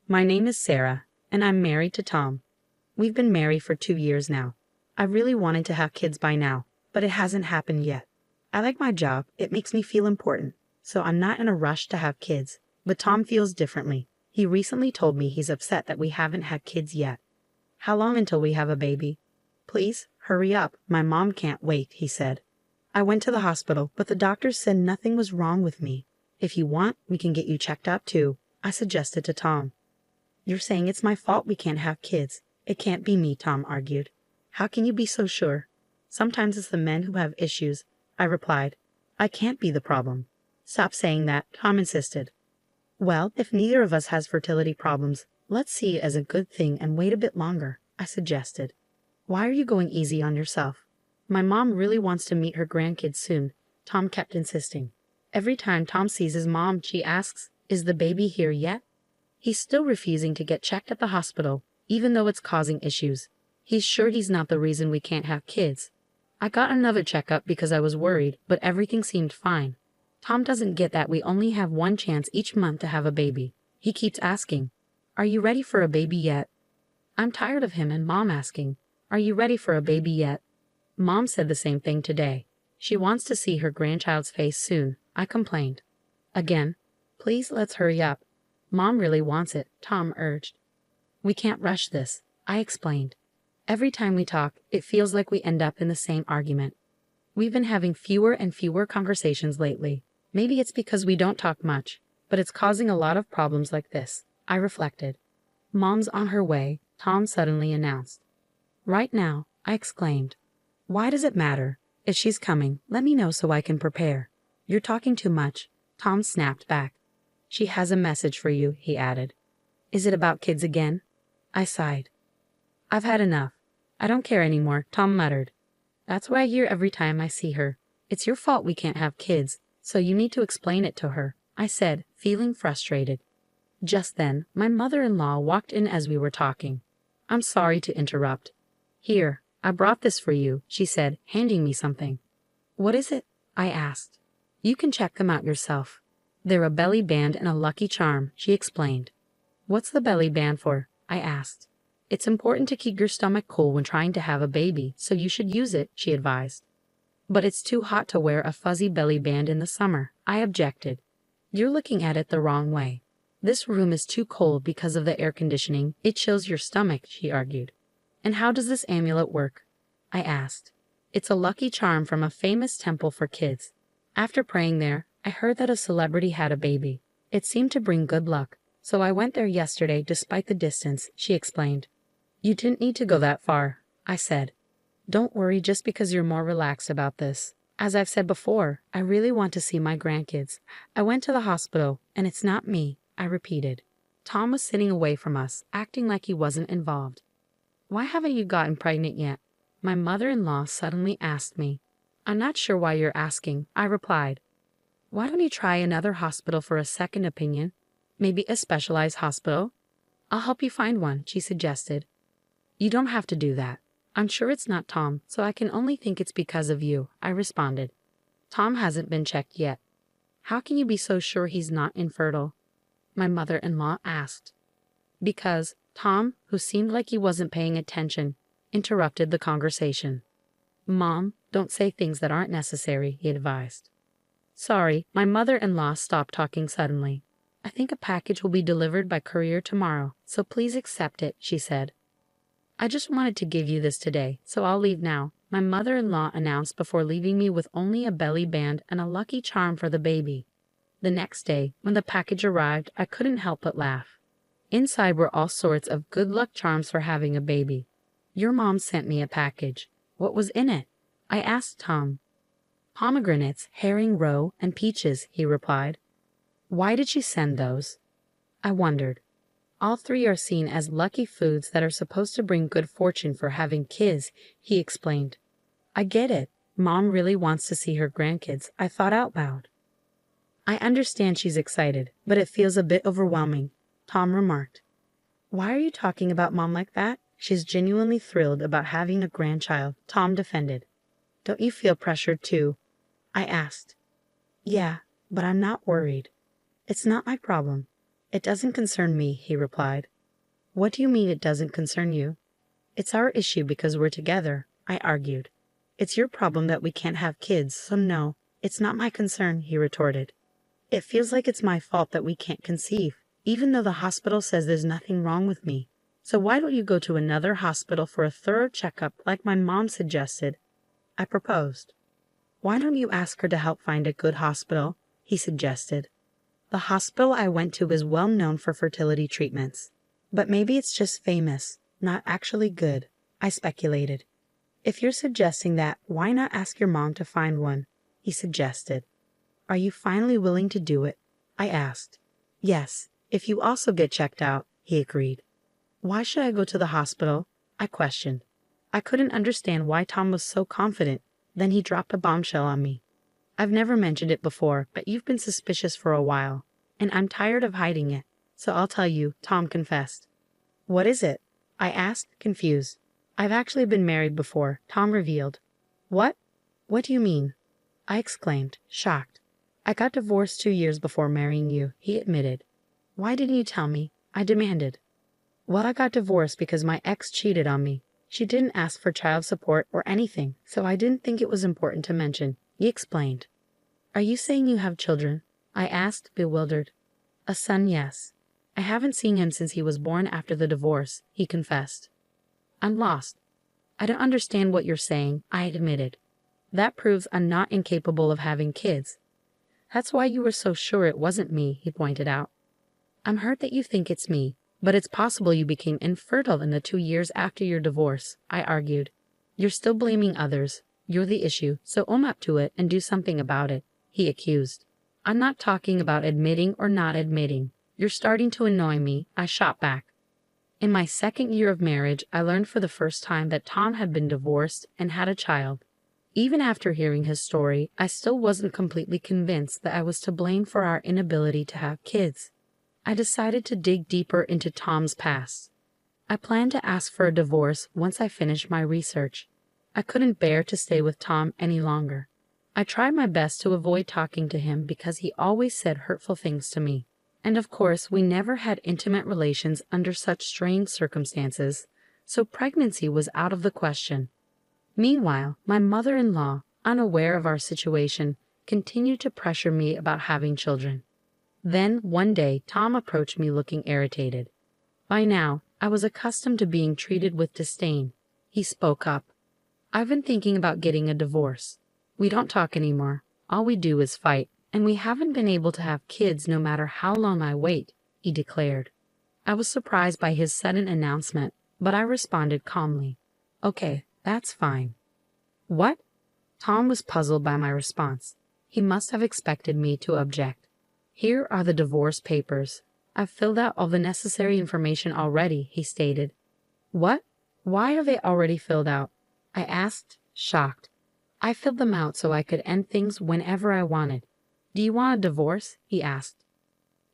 My name is Sarah, and I'm married to Tom. We've been married for 2 years now. I really wanted to have kids by now, but it hasn't happened yet. I like my job, it makes me feel important, so I'm not in a rush to have kids. But Tom feels differently. He recently told me he's upset that we haven't had kids yet. How long until we have a baby? Please, hurry up, my mom can't wait, he said. I went to the hospital, but the doctors said nothing was wrong with me. If you want, we can get you checked up too, I suggested to Tom. You're saying it's my fault we can't have kids. It can't be me, Tom argued. How can you be so sure? Sometimes it's the men who have issues, I replied. I can't be the problem. Stop saying that, Tom insisted. Well, if neither of us has fertility problems, let's see it as a good thing and wait a bit longer, I suggested. Why are you going easy on yourself? My mom really wants to meet her grandkids soon, Tom kept insisting. Every time Tom sees his mom, she asks, is the baby here yet? He's still refusing to get checked at the hospital, even though it's causing issues. He's sure he's not the reason we can't have kids. I got another checkup because I was worried, but everything seemed fine. Tom doesn't get that we only have one chance each month to have a baby. He keeps asking, are you ready for a baby yet? I'm tired of him and Mom asking, are you ready for a baby yet? Mom said the same thing today. She wants to see her grandchild's face soon, I complained. Again, please let's hurry up. Mom really wants it, Tom urged. We can't rush this, I explained. Every time we talk, it feels like we end up in the same argument. We've been having fewer and fewer conversations lately. Maybe it's because we don't talk much, but it's causing a lot of problems like this, I reflected. Mom's on her way, Tom suddenly announced. Right now, I exclaimed. Why does it matter? If she's coming, let me know so I can prepare. You're talking too much, Tom snapped back. She has a message for you, he added. Is it about kids again? I sighed. I've had enough. I don't care anymore, Tom muttered. That's what I hear every time I see her. It's your fault we can't have kids, so you need to explain it to her, I said, feeling frustrated. Just then, my mother-in-law walked in as we were talking. I'm sorry to interrupt. Here, I brought this for you, she said, handing me something. What is it? I asked. You can check them out yourself. They're a belly band and a lucky charm, she explained. What's the belly band for? I asked. It's important to keep your stomach cool when trying to have a baby, so you should use it, she advised. But it's too hot to wear a fuzzy belly band in the summer, I objected. You're looking at it the wrong way. This room is too cold because of the air conditioning. It chills your stomach, she argued. And how does this amulet work? I asked. It's a lucky charm from a famous temple for kids. After praying there, I heard that a celebrity had a baby. It seemed to bring good luck, so I went there yesterday despite the distance, she explained. You didn't need to go that far, I said. Don't worry just because you're more relaxed about this. As I've said before, I really want to see my grandkids. I went to the hospital, and it's not me, I repeated. Tom was sitting away from us, acting like he wasn't involved. Why haven't you gotten pregnant yet? My mother-in-law suddenly asked me. I'm not sure why you're asking, I replied. Why don't you try another hospital for a second opinion? Maybe a specialized hospital? I'll help you find one, she suggested. You don't have to do that. I'm sure it's not Tom, so I can only think it's because of you, I responded. Tom hasn't been checked yet. How can you be so sure he's not infertile? My mother-in-law asked. Because Tom, who seemed like he wasn't paying attention, interrupted the conversation. Mom, don't say things that aren't necessary, he advised. Sorry, my mother-in-law stopped talking suddenly. I think a package will be delivered by courier tomorrow, so please accept it, she said. I just wanted to give you this today, so I'll leave now, my mother-in-law announced before leaving me with only a belly band and a lucky charm for the baby. The next day, when the package arrived, I couldn't help but laugh. Inside were all sorts of good luck charms for having a baby. Your mom sent me a package. What was in it? I asked Tom. Pomegranates, herring roe, and peaches, he replied. Why did she send those? I wondered. All three are seen as lucky foods that are supposed to bring good fortune for having kids, he explained. I get it. Mom really wants to see her grandkids, I thought out loud. I understand she's excited, but it feels a bit overwhelming, Tom remarked. Why are you talking about Mom like that? She's genuinely thrilled about having a grandchild, Tom defended. Don't you feel pressured too? I asked. Yeah, but I'm not worried. It's not my problem. It doesn't concern me, he replied. What do you mean it doesn't concern you? It's our issue because we're together, I argued. It's your problem that we can't have kids, so no, it's not my concern, he retorted. It feels like it's my fault that we can't conceive, even though the hospital says there's nothing wrong with me. So why don't you go to another hospital for a thorough checkup like my mom suggested? I proposed. Why don't you ask her to help find a good hospital? He suggested. The hospital I went to is well known for fertility treatments. But maybe it's just famous, not actually good, I speculated. If you're suggesting that, why not ask your mom to find one? He suggested. Are you finally willing to do it? I asked. Yes, if you also get checked out, he agreed. Why should I go to the hospital? I questioned. I couldn't understand why Tom was so confident. Then he dropped a bombshell on me. I've never mentioned it before, but you've been suspicious for a while, and I'm tired of hiding it. So I'll tell you, Tom confessed. What is it? I asked, confused. I've actually been married before, Tom revealed. What? What do you mean? I exclaimed, shocked. I got divorced 2 years before marrying you, he admitted. Why didn't you tell me? I demanded. Well, I got divorced because my ex cheated on me. She didn't ask for child support or anything, so I didn't think it was important to mention, he explained. Are you saying you have children? I asked, bewildered. A son, yes. I haven't seen him since he was born after the divorce, he confessed. I'm lost. I don't understand what you're saying, I admitted. That proves I'm not incapable of having kids. That's why you were so sure it wasn't me, he pointed out. I'm hurt that you think it's me, but it's possible you became infertile in the 2 years after your divorce, I argued. You're still blaming others. You're the issue, so own up to it and do something about it, he accused. I'm not talking about admitting or not admitting. You're starting to annoy me, I shot back. In my 2nd year of marriage, I learned for the first time that Tom had been divorced and had a child. Even after hearing his story, I still wasn't completely convinced that I was to blame for our inability to have kids. I decided to dig deeper into Tom's past. I planned to ask for a divorce once I finished my research. I couldn't bear to stay with Tom any longer. I tried my best to avoid talking to him because he always said hurtful things to me. And of course, we never had intimate relations under such strained circumstances, so pregnancy was out of the question. Meanwhile, my mother-in-law, unaware of our situation, continued to pressure me about having children. Then, one day, Tom approached me looking irritated. By now, I was accustomed to being treated with disdain. He spoke up. I've been thinking about getting a divorce. We don't talk anymore. All we do is fight, and we haven't been able to have kids no matter how long I wait, he declared. I was surprised by his sudden announcement, but I responded calmly. Okay, that's fine. What? Tom was puzzled by my response. He must have expected me to object. Here are the divorce papers. I've filled out all the necessary information already, he stated. What? Why are they already filled out? I asked, shocked. I filled them out so I could end things whenever I wanted. Do you want a divorce? He asked.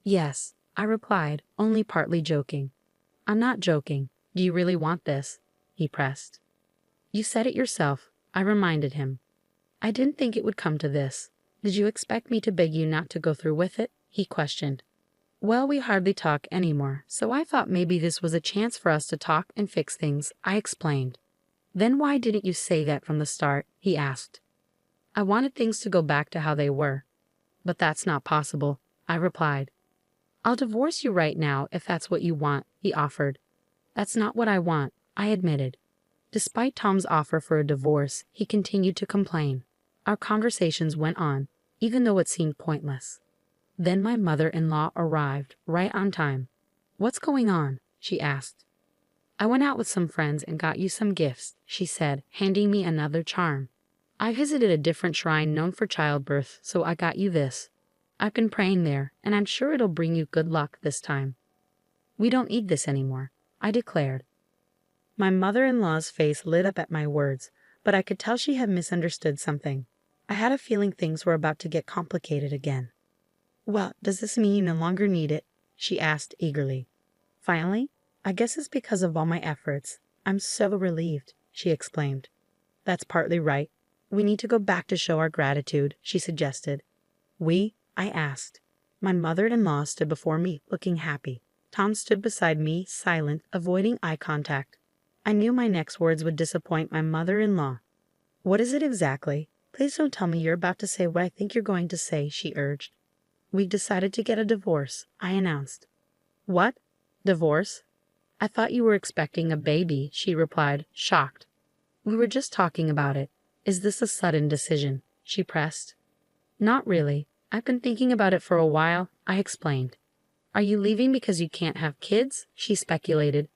Yes, I replied, only partly joking. I'm not joking. Do you really want this? He pressed. You said it yourself, I reminded him. I didn't think it would come to this. Did you expect me to beg you not to go through with it? He questioned. Well, we hardly talk anymore, so I thought maybe this was a chance for us to talk and fix things, I explained. Then why didn't you say that from the start? He asked. I wanted things to go back to how they were. But that's not possible, I replied. I'll divorce you right now if that's what you want, he offered. That's not what I want, I admitted. Despite Tom's offer for a divorce, he continued to complain. Our conversations went on, even though it seemed pointless. Then my mother-in-law arrived, right on time. What's going on? She asked. I went out with some friends and got you some gifts, she said, handing me another charm. I visited a different shrine known for childbirth, so I got you this. I've been praying there, and I'm sure it'll bring you good luck this time. We don't need this anymore, I declared. My mother-in-law's face lit up at my words, but I could tell she had misunderstood something. I had a feeling things were about to get complicated again. Well, does this mean you no longer need it? She asked eagerly. Finally, I guess it's because of all my efforts. I'm so relieved, she exclaimed. That's partly right. We need to go back to show our gratitude, she suggested. We? I asked. My mother-in-law stood before me, looking happy. Tom stood beside me, silent, avoiding eye contact. I knew my next words would disappoint my mother-in-law. "What is it exactly? Please don't tell me you're about to say what I think you're going to say," she urged. "We've decided to get a divorce," I announced. "What? Divorce? I thought you were expecting a baby," she replied, shocked. "We were just talking about it. Is this a sudden decision?" she pressed. "Not really. I've been thinking about it for a while," I explained. "Are you leaving because you can't have kids?" she speculated.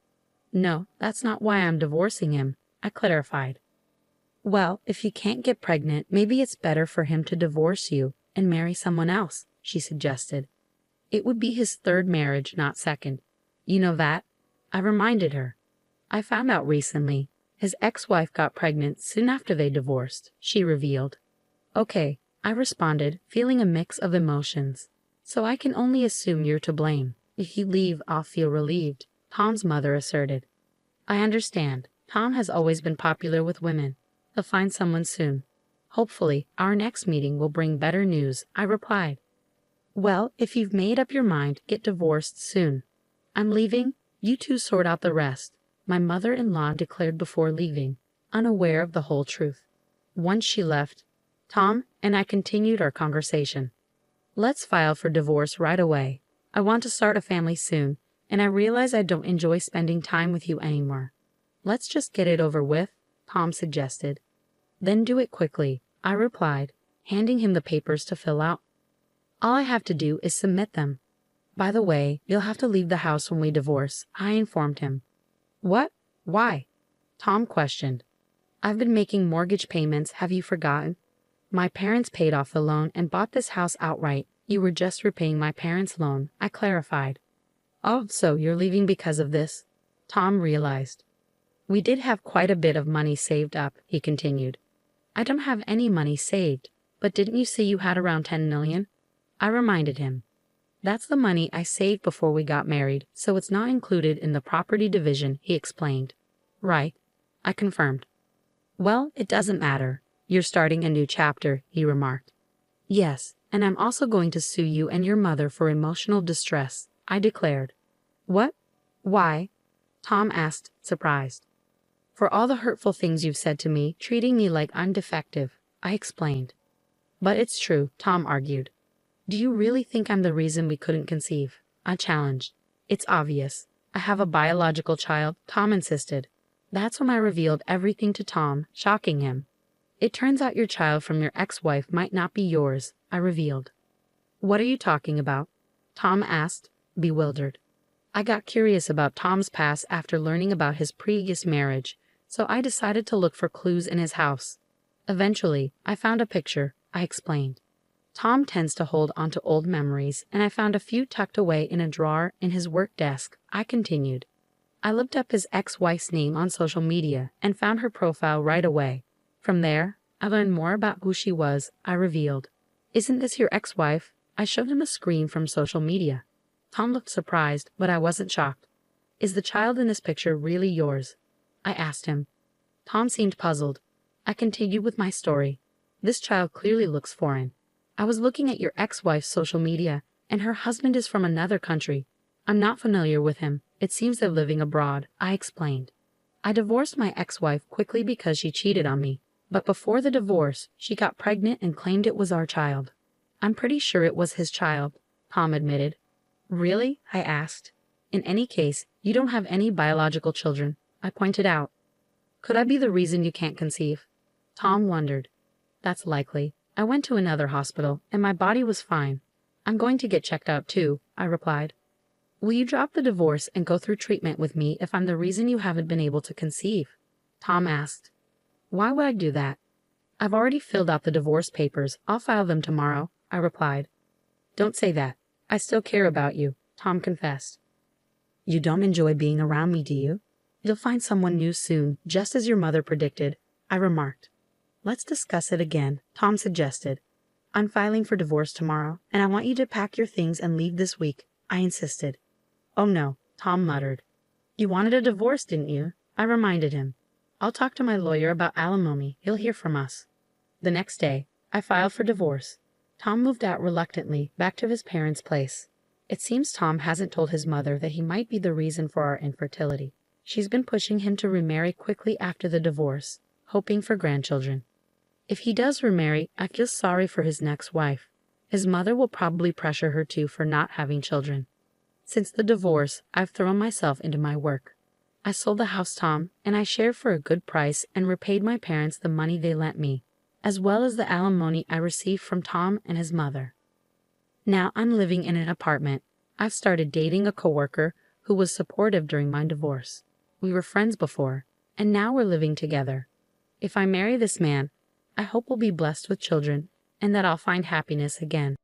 "No, that's not why I'm divorcing him," I clarified. "Well, if you can't get pregnant, maybe it's better for him to divorce you and marry someone else," she suggested. "It would be his third marriage, not second. You know that?" I reminded her. "I found out recently. His ex-wife got pregnant soon after they divorced," she revealed. "Okay," I responded, feeling a mix of emotions. "So I can only assume you're to blame. If you leave, I'll feel relieved," Tom's mother asserted. "I understand. Tom has always been popular with women. He'll find someone soon. Hopefully, our next meeting will bring better news," I replied. "Well, if you've made up your mind, get divorced soon. I'm leaving. You two sort out the rest," my mother-in-law declared before leaving, unaware of the whole truth. Once she left, Tom and I continued our conversation. "Let's file for divorce right away. I want to start a family soon, and I realize I don't enjoy spending time with you anymore. Let's just get it over with," Tom suggested. "Then do it quickly," I replied, handing him the papers to fill out. "All I have to do is submit them. By the way, you'll have to leave the house when we divorce," I informed him. "What? Why?" Tom questioned. "I've been making mortgage payments, have you forgotten? My parents paid off the loan and bought this house outright. You were just repaying my parents' loan," I clarified. "Oh, so you're leaving because of this?" Tom realized. "We did have quite a bit of money saved up," he continued. "I don't have any money saved, but didn't you say you had around 10 million? I reminded him. "That's the money I saved before we got married, so it's not included in the property division," he explained. "Right," I confirmed. "Well, it doesn't matter. You're starting a new chapter," he remarked. "Yes, and I'm also going to sue you and your mother for emotional distress," I declared. "What? Why?" Tom asked, surprised. "For all the hurtful things you've said to me, treating me like I'm defective," I explained. "But it's true," Tom argued. "Do you really think I'm the reason we couldn't conceive?" I challenged. "It's obvious. I have a biological child," Tom insisted. That's when I revealed everything to Tom, shocking him. "It turns out your child from your ex-wife might not be yours," I revealed. "What are you talking about?" Tom asked, bewildered. I got curious about Tom's past after learning about his previous marriage, so I decided to look for clues in his house. Eventually, I found a picture, I explained. Tom tends to hold onto old memories, and I found a few tucked away in a drawer in his work desk, I continued. I looked up his ex-wife's name on social media and found her profile right away. From there, I learned more about who she was, I revealed. "Isn't this your ex-wife?" I showed him a screen from social media. Tom looked surprised, but I wasn't shocked. "Is the child in this picture really yours?" I asked him. Tom seemed puzzled. I continued with my story. "This child clearly looks foreign. I was looking at your ex-wife's social media, and her husband is from another country. I'm not familiar with him. It seems they're living abroad," I explained. "I divorced my ex-wife quickly because she cheated on me, but before the divorce, she got pregnant and claimed it was our child." "I'm pretty sure it was his child," Tom admitted. "Really?" I asked. "In any case, you don't have any biological children," I pointed out. "Could I be the reason you can't conceive?" Tom wondered. "That's likely. I went to another hospital, and my body was fine. I'm going to get checked out too," I replied. "Will you drop the divorce and go through treatment with me if I'm the reason you haven't been able to conceive?" Tom asked. "Why would I do that?" "I've already filled out the divorce papers. I'll file them tomorrow," I replied. "Don't say that. I still care about you," Tom confessed. "You don't enjoy being around me, do you?" "You'll find someone new soon, just as your mother predicted," I remarked. "Let's discuss it again," Tom suggested. "I'm filing for divorce tomorrow, and I want you to pack your things and leave this week," I insisted. "Oh no," Tom muttered. "You wanted a divorce, didn't you?" I reminded him. "I'll talk to my lawyer about alimony. He'll hear from us." The next day, I filed for divorce. Tom moved out reluctantly back to his parents' place. It seems Tom hasn't told his mother that he might be the reason for our infertility. She's been pushing him to remarry quickly after the divorce, hoping for grandchildren. If he does remarry, I feel sorry for his next wife. His mother will probably pressure her too for not having children. Since the divorce, I've thrown myself into my work. I sold the house, Tom, and I shared for a good price and repaid my parents the money they lent me, as well as the alimony I received from Tom and his mother. Now I'm living in an apartment. I've started dating a coworker who was supportive during my divorce. We were friends before, and now we're living together. If I marry this man, I hope we'll be blessed with children and that I'll find happiness again.